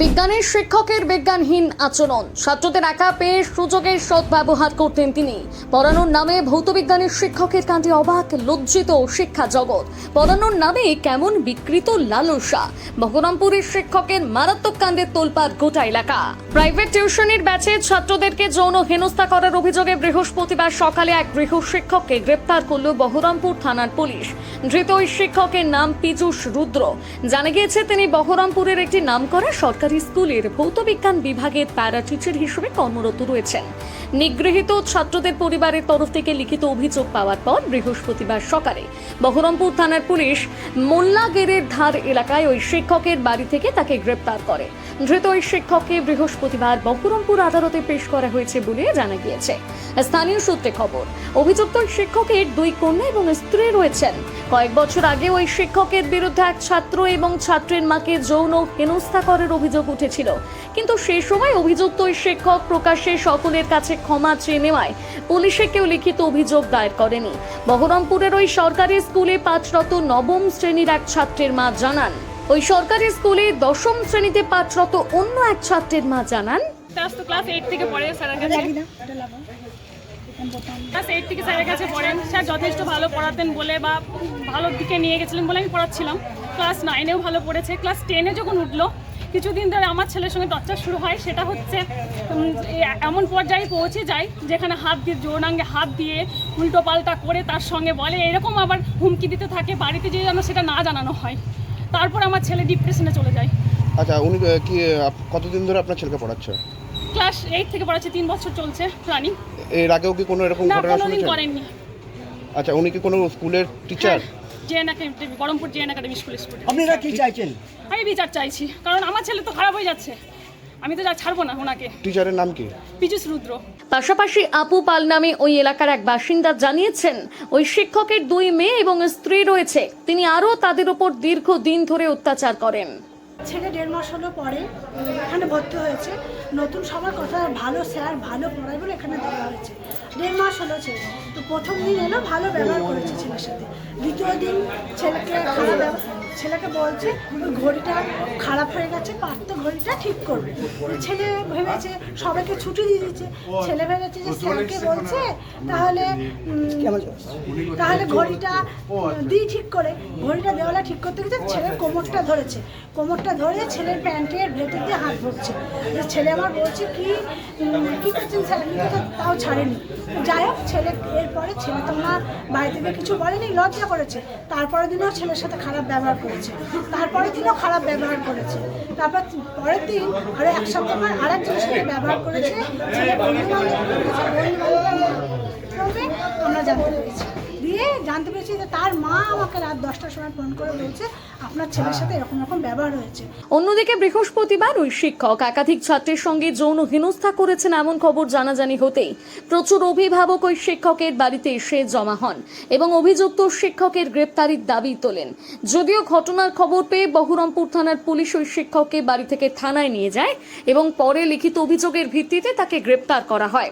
বিজ্ঞানের শিক্ষকের বিজ্ঞানহীন আচরণ, ছাত্রদের একা পেয়ে সুযোগের সদ্ব্যবহার করতেন তিনি। পড়ানোর নামে ভৌতবিজ্ঞানের শিক্ষকের কাণ্ডে অবাক লজ্জিত শিক্ষা জগৎ। পড়ানোর নামে কেমন বিকৃত লালসা। বহরমপুরের শিক্ষকের মারাত্মক কাণ্ডে তোলপাড় গোটা এলাকা। প্রাইভেট টিউশনের ব্যাচে ছাত্রদেরকে যৌন হেনস্থা করার অভিযোগে বৃহস্পতিবার সকালে এক গৃহ শিক্ষককে গ্রেপ্তার করল বহরমপুর থানার পুলিশ। ধৃত ওই শিক্ষকের নাম পীযূষ রুদ্র। জানা গিয়েছে তিনি বহরমপুরের একটি নামকরা সরকারি স্কুলের ভৌতবিজ্ঞান বিভাগের প্যারা টিচার হিসেবে কর্মরত রয়েছেন। নিগৃহীত ছাত্রদের পরিবারের তরফ থেকে লিখিত অভিযোগ পাওয়ার পর বৃহস্পতিবার সকালে বহরমপুর থানার পুলিশ মোল্লাগেরের ধার এলাকায় ওই শিক্ষকের বাড়ি থেকে তাকে গ্রেপ্তার করে। ধৃত ওই শিক্ষককে বৃহস্পতিবার বহরমপুর আদালতে পেশ করা হয়েছে বলে জানা গিয়েছে। স্থানীয় সূত্রে খবর, অভিযুক্ত শিক্ষকের দুই কন্যা এবং স্ত্রী রয়েছেন। কয়েক বছর আগে ওই শিক্ষকের বিরুদ্ধে এক ছাত্র এবং ছাত্রীর মাকে যৌন হেনস্থা করার অভিযোগ উঠেছিল, কিন্তু সেই সময় অভিযুক্ত ওই শিক্ষক প্রকাশ্যে সকলের কাছে ক্ষমা চেয়ে নেওয়ায় পুলিশে কেউ লিখিত অভিযোগ দায়ের করেনি। বহরমপুরের ওই সরকারি স্কুলে পাঠরত নবম শ্রেণীর এক ছাত্রের মা জানান, ওই সরকারি স্কুলে দশম শ্রেণীতে পাঠরত অন্য এক ছাত্রের মা জানান, ক্লাস 8 থেকে পড়ে স্যারের কাছে। ক্লাস 8 থেকে স্যারের কাছে পড়েন। স্যার যথেষ্ট ভালো পড়াতেন বলে বা ভালো দিকে নিয়ে গেছিলেন বলে আমি পড়াচ্ছিলাম। ক্লাস 9-এও ভালো পড়েছে। ক্লাস 10-এ যখন উঠলো, কিছুদিন ধরে আমার ছেলের সঙ্গে টর্চার শুরু হয়। সেটা হচ্ছে এমন পর্যায়ে পৌঁছে যায় যেখানে হাত দিয়ে যৌনাঙ্গে হাত দিয়ে উল্টো পাল্টা করে তার সঙ্গে বলে, এরকম আবার হুমকি দিতে থাকে বাড়িতে যে যেন সেটা না জানানো হয়। তারপর আমার ছেলে ডিপ্রেশনে চলে যায়। আচ্ছা, উনি কি কতদিন ধরে আপনার ছেলেকে পড়াচ্ছে? ক্লাস 8 থেকে পড়াচ্ছে, 3 বছর চলছে রানিং। এর আগেও কি কোনো এরকম ঘটনা শুনেছেন? করেননি। আচ্ছা, উনি কি কোনো স্কুলের teacher? JN academy, Baharampur JN academy স্কুলের স্টুডেন্ট। আপনারা কি চাইছেন? আমি বিচার চাইছি, কারণ আমার ছেলে তো খারাপ হয়ে যাচ্ছে। আমি তো ছাড়বো না ওনাকে। টিচারের নাম কি? পীযূষ রুদ্র। পাশাপাশি আপু পাল নামে ওই এলাকার এক বাসিন্দা জানিয়েছেন, ওই শিক্ষকের 2 মেয়ে এবং স্ত্রী রয়েছে। তিনি আরও তাদের উপর দীর্ঘদিন ধরে অত্যাচার করেন। ছেলে 1.5 মাস হলো পরে এখানে ভর্তি হয়েছে। নতুন সবার কথা, ভালো স্যার ভালো পড়ায় বলে এখানে দেওয়া হয়েছে। 1.5 মাস হলো ছেলে। তো প্রথম দিন এলো, ভালো ব্যবহার করেছে ছেলের সাথে। দ্বিতীয় দিন ছেলেকে বলছে ওই ঘড়িটা খারাপ হয়ে গেছে, পারতো ঘড়িটা ঠিক করবে। ছেলে ভেবেছে সবাইকে ছুটি দিয়ে দিচ্ছে। ছেলে ভেবেছে যে স্যারকে বলছে তাহলে ঘড়িটা দিই ঠিক করে। ঘড়িটা দেওয়ালে ঠিক করতে গেছে, ছেলের কোমরটা ধরেছে। কোমরটা ধরে ছেলের প্যান্টের ভেতর দিয়ে হাত ভরছে। ছেলে আমার বলছে কি করছেন স্যার, তাও ছাড়েনি। যাই হোক, ছেলে এরপরে ছেলে তো আমার বাড়ি থেকে কিছু বলেনি, লজ্জা করেছে। তারপরের দিনও ছেলের সাথে খারাপ ব্যবহার করেছে। তারপরের দিনও খারাপ ব্যবহার করেছে। তারপর পরের দিন আরও এক সপ্তাহ পর আরেকজনের সাথে ব্যবহার করেছে। ছেলে আমরা জানতে পেরেছি যে তার মা আমাকে রাত 10টার সময় ফোন করে বলছে আপনার ছেলের সাথে এরকম ব্যবহার হয়েছে। অন্যদিকে বৃহস্পতিবার ওই শিক্ষক একাধিক ছাত্রের সঙ্গে যৌন হেনস্থা করেছেন এমন খবর জানাজানি হতেই প্রচুর অভিভাবক ওই শিক্ষকের বাড়িতে এসে জমা হন এবং অভিযুক্ত শিক্ষকের গ্রেপ্তারির দাবি তোলেন। যদিও ঘটনার খবর পেয়ে বহরমপুর থানার পুলিশ ওই শিক্ষককে বাড়ি থেকে থানায় নিয়ে যায় এবং পরে লিখিত অভিযোগের ভিত্তিতে তাকে গ্রেপ্তার করা হয়।